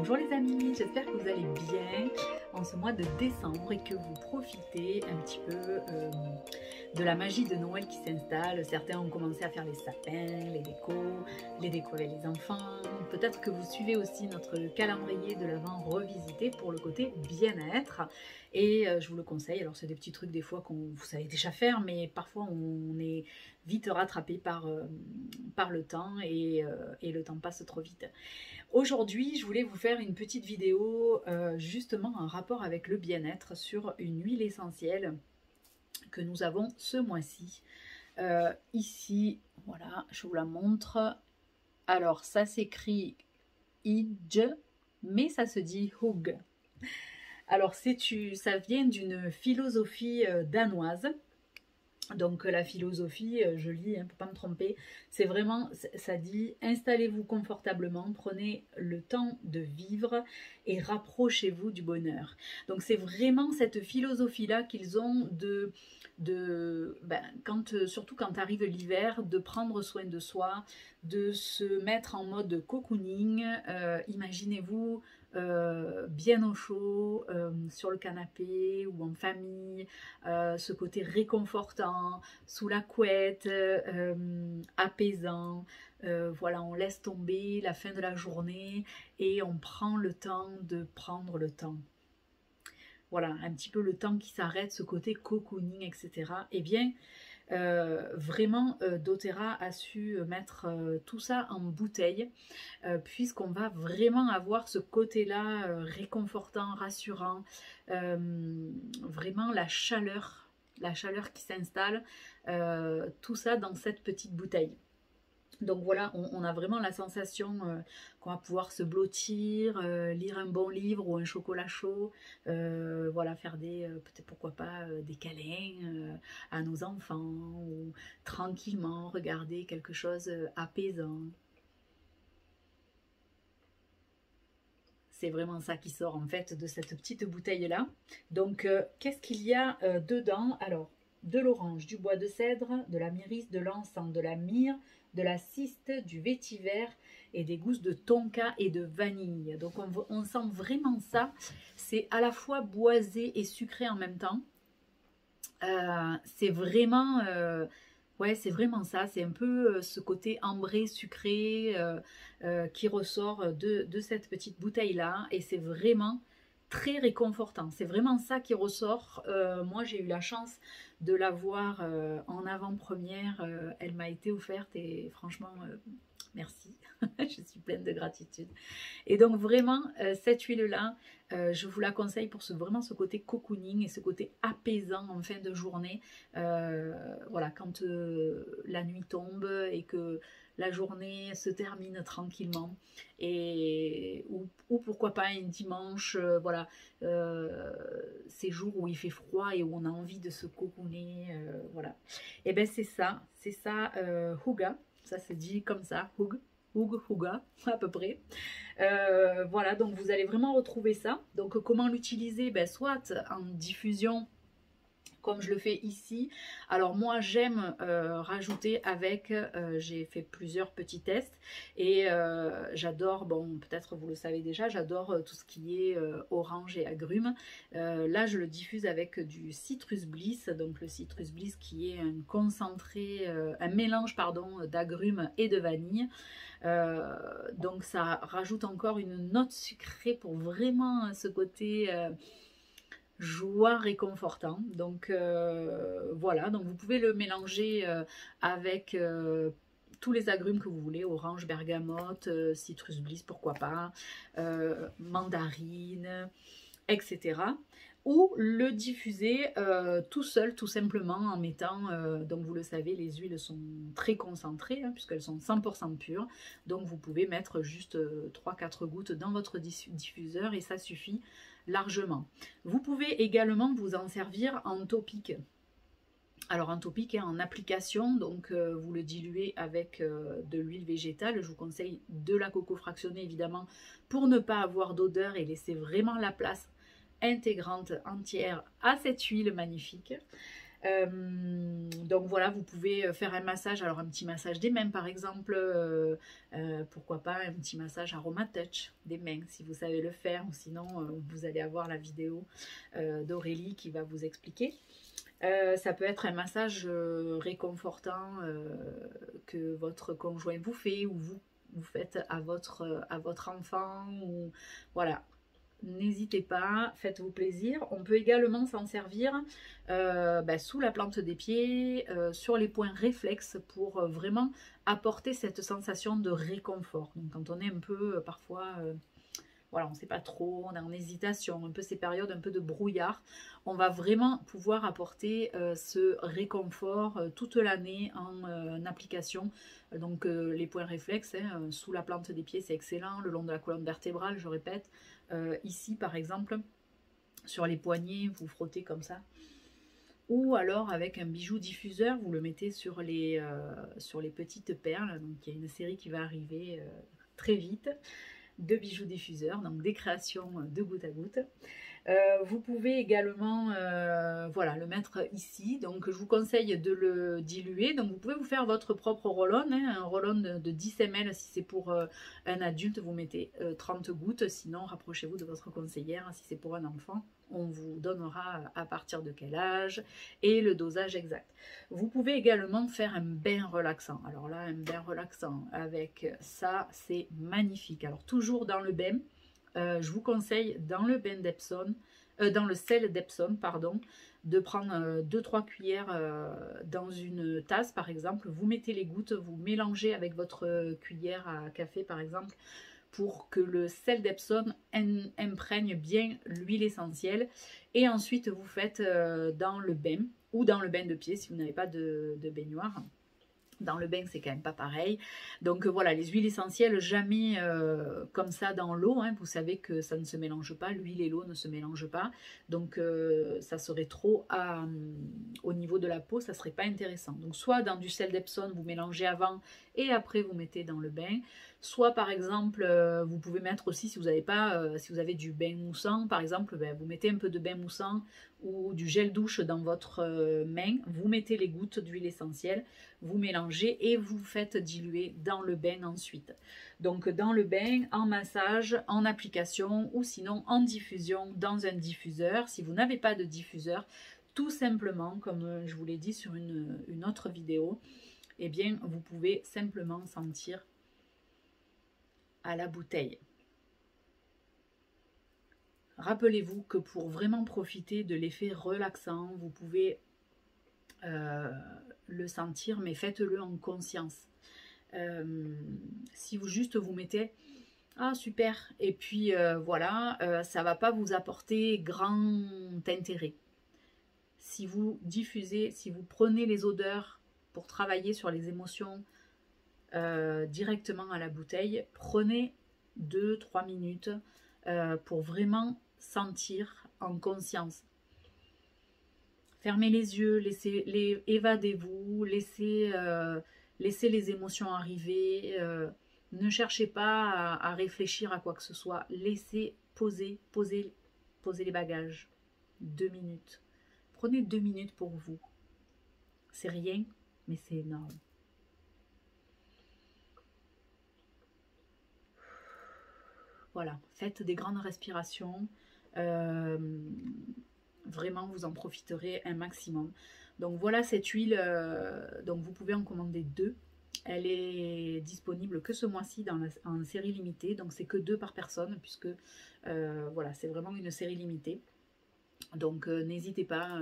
Bonjour les amis, j'espère que vous allez bien en ce mois de décembre et que vous profitez un petit peu de la magie de Noël qui s'installe. Certains ont commencé à faire les sapins, les décos avec les enfants. Peut-être que vous suivez aussi notre calendrier de l'Avent revisité pour le côté bien-être. Et je vous le conseille. Alors c'est des petits trucs des fois qu'on vous savez déjà faire, mais parfois on est vite rattrapé par le temps et le temps passe trop vite. Aujourd'hui, je voulais vous faire une petite vidéo justement en rapport avec le bien-être sur une huile essentielle que nous avons ce mois-ci. Ici, voilà, je vous la montre. Alors, ça s'écrit Idj, mais ça se dit Hug. Alors, ça vient d'une philosophie danoise. Donc la philosophie, je lis, ne peux pas me tromper, c'est vraiment, ça dit, installez-vous confortablement, prenez le temps de vivre et rapprochez-vous du bonheur. Donc c'est vraiment cette philosophie-là qu'ils ont surtout quand arrive l'hiver, de prendre soin de soi, de se mettre en mode cocooning. Imaginez-vous bien au chaud, sur le canapé ou en famille, ce côté réconfortant, sous la couette, apaisant. Voilà, on laisse tomber la fin de la journée et on prend le temps de prendre le temps. Voilà, un petit peu le temps qui s'arrête, ce côté cocooning, etc. Eh bien, vraiment doTERRA a su mettre tout ça en bouteille, puisqu'on va vraiment avoir ce côté-là réconfortant, rassurant, vraiment la chaleur qui s'installe, tout ça dans cette petite bouteille. Donc voilà, on a vraiment la sensation qu'on va pouvoir se blottir, lire un bon livre ou un chocolat chaud, voilà, faire peut-être pourquoi pas des câlins à nos enfants, ou tranquillement regarder quelque chose apaisant. C'est vraiment ça qui sort en fait de cette petite bouteille là. Donc qu'est-ce qu'il y a dedans? Alors, de l'orange, du bois de cèdre, de la myrrhe, de l'encens, de la myrrhe, de la ciste, du vétiver et des gousses de tonka et de vanille. Donc on sent vraiment ça. C'est à la fois boisé et sucré en même temps. C'est vraiment... ouais, c'est vraiment ça. C'est un peu ce côté ambré, sucré qui ressort de cette petite bouteille-là. Et c'est vraiment très réconfortant. C'est vraiment ça qui ressort. Moi, j'ai eu la chance de l'avoir en avant-première. Elle m'a été offerte et franchement, merci. Je suis pleine de gratitude. Et donc vraiment, cette huile-là, je vous la conseille pour vraiment ce côté cocooning et ce côté apaisant en fin de journée. Voilà, quand la nuit tombe et que la journée se termine tranquillement, ou pourquoi pas un dimanche, voilà, ces jours où il fait froid et où on a envie de se cocooner, voilà. Et bien c'est ça, Huga, ça se dit comme ça, Huga, à peu près. Voilà, donc vous allez vraiment retrouver ça. Donc comment l'utiliser? Ben, soit en diffusion, comme je le fais ici. Alors moi j'aime rajouter avec, j'ai fait plusieurs petits tests et j'adore, bon peut-être vous le savez déjà, j'adore tout ce qui est orange et agrumes. Là je le diffuse avec du Citrus Bliss, donc le Citrus Bliss qui est un concentré, un mélange pardon d'agrumes et de vanille. Donc ça rajoute encore une note sucrée pour vraiment ce côté joie réconfortant. Donc voilà, donc vous pouvez le mélanger avec tous les agrumes que vous voulez, orange, bergamote, Citrus Bliss, pourquoi pas, mandarine, etc. Ou le diffuser tout seul, tout simplement, en mettant, donc vous le savez, les huiles sont très concentrées, hein, puisqu'elles sont 100% pures. Donc vous pouvez mettre juste 3-4 gouttes dans votre diffuseur et ça suffit largement. Vous pouvez également vous en servir en topique. Alors en topique, hein, en application, donc vous le diluez avec de l'huile végétale. Je vous conseille de la coco fractionnée évidemment pour ne pas avoir d'odeur et laisser vraiment la place intégrante entière à cette huile magnifique. Donc voilà, vous pouvez faire un massage, alors un petit massage des mains par exemple, pourquoi pas un petit massage Aromatouch des mains, si vous savez le faire, ou sinon vous allez avoir la vidéo d'Aurélie qui va vous expliquer. Ça peut être un massage réconfortant que votre conjoint vous fait, ou vous faites à votre enfant, ou voilà. N'hésitez pas, faites-vous plaisir. On peut également s'en servir sous la plante des pieds, sur les points réflexes, pour vraiment apporter cette sensation de réconfort. Donc quand on est un peu parfois... voilà, on ne sait pas trop, on est en hésitation, un peu ces périodes un peu de brouillard. On va vraiment pouvoir apporter ce réconfort toute l'année en application. Donc les points réflexes, hein, sous la plante des pieds, c'est excellent, le long de la colonne vertébrale, je répète. Ici, par exemple, sur les poignets, vous frottez comme ça. Ou alors avec un bijou diffuseur, vous le mettez sur les petites perles. Donc il y a une série qui va arriver très vite, de bijoux diffuseurs, donc des créations de goutte à goutte. Vous pouvez également voilà, le mettre ici, donc je vous conseille de le diluer. Donc vous pouvez vous faire votre propre roll-on, hein, un roll-on de 10 ml. Si c'est pour un adulte, vous mettez 30 gouttes, sinon rapprochez-vous de votre conseillère. Si c'est pour un enfant, on vous donnera à partir de quel âge et le dosage exact. Vous pouvez également faire un bain relaxant. Alors là, un bain relaxant avec ça, c'est magnifique. Alors toujours dans le bain, je vous conseille dans le bain d'Epsom, dans le sel d'Epsom, pardon, de prendre 2-3 cuillères dans une tasse par exemple. Vous mettez les gouttes, vous mélangez avec votre cuillère à café par exemple, pour que le sel d'Epsom imprègne bien l'huile essentielle. Et ensuite vous faites dans le bain, ou dans le bain de pied si vous n'avez pas de baignoire. Dans le bain, c'est quand même pas pareil. Donc voilà, les huiles essentielles, jamais comme ça dans l'eau. Hein. Vous savez que ça ne se mélange pas. L'huile et l'eau ne se mélangent pas. Donc ça serait trop au niveau de la peau, ça serait pas intéressant. Donc soit dans du sel d'Epsom, vous mélangez avant et après vous mettez dans le bain. Soit par exemple, vous pouvez mettre aussi, si vous n'avez pas, si vous avez du bain moussant, par exemple, vous mettez un peu de bain moussant ou du gel douche dans votre main. Vous mettez les gouttes d'huile essentielle, vous mélangez et vous faites diluer dans le bain ensuite. Donc dans le bain, en massage, en application ou sinon en diffusion dans un diffuseur. Si vous n'avez pas de diffuseur, tout simplement, comme je vous l'ai dit sur une autre vidéo, eh bien vous pouvez simplement sentir à la bouteille. Rappelez-vous que pour vraiment profiter de l'effet relaxant, vous pouvez le sentir, mais faites-le en conscience. Si vous juste vous mettez « Ah super !» et puis voilà, ça ne va pas vous apporter grand intérêt. Si vous diffusez, si vous prenez les odeurs pour travailler sur les émotions directement à la bouteille, prenez 2-3 minutes pour vraiment sentir en conscience. Fermez les yeux, évadez-vous, laissez les émotions arriver. Ne cherchez pas à réfléchir à quoi que ce soit. Laissez poser les bagages. 2 minutes. Prenez 2 minutes pour vous. C'est rien, mais c'est énorme. Voilà, faites des grandes respirations. Vraiment, vous en profiterez un maximum. Donc voilà cette huile. Donc vous pouvez en commander 2. Elle est disponible que ce mois-ci en série limitée. Donc c'est que 2 par personne, puisque voilà, c'est vraiment une série limitée. Donc n'hésitez pas,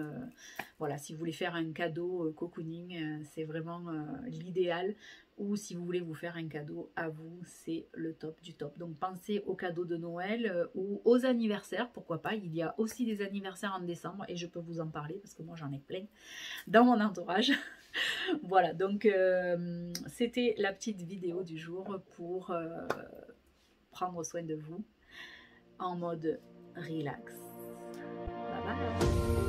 voilà, si vous voulez faire un cadeau cocooning, c'est vraiment l'idéal. Ou si vous voulez vous faire un cadeau à vous, c'est le top du top. Donc pensez aux cadeaux de Noël ou aux anniversaires, pourquoi pas. Il y a aussi des anniversaires en décembre et je peux vous en parler parce que moi j'en ai plein dans mon entourage. Voilà, donc c'était la petite vidéo du jour pour prendre soin de vous en mode relax. Bye bye.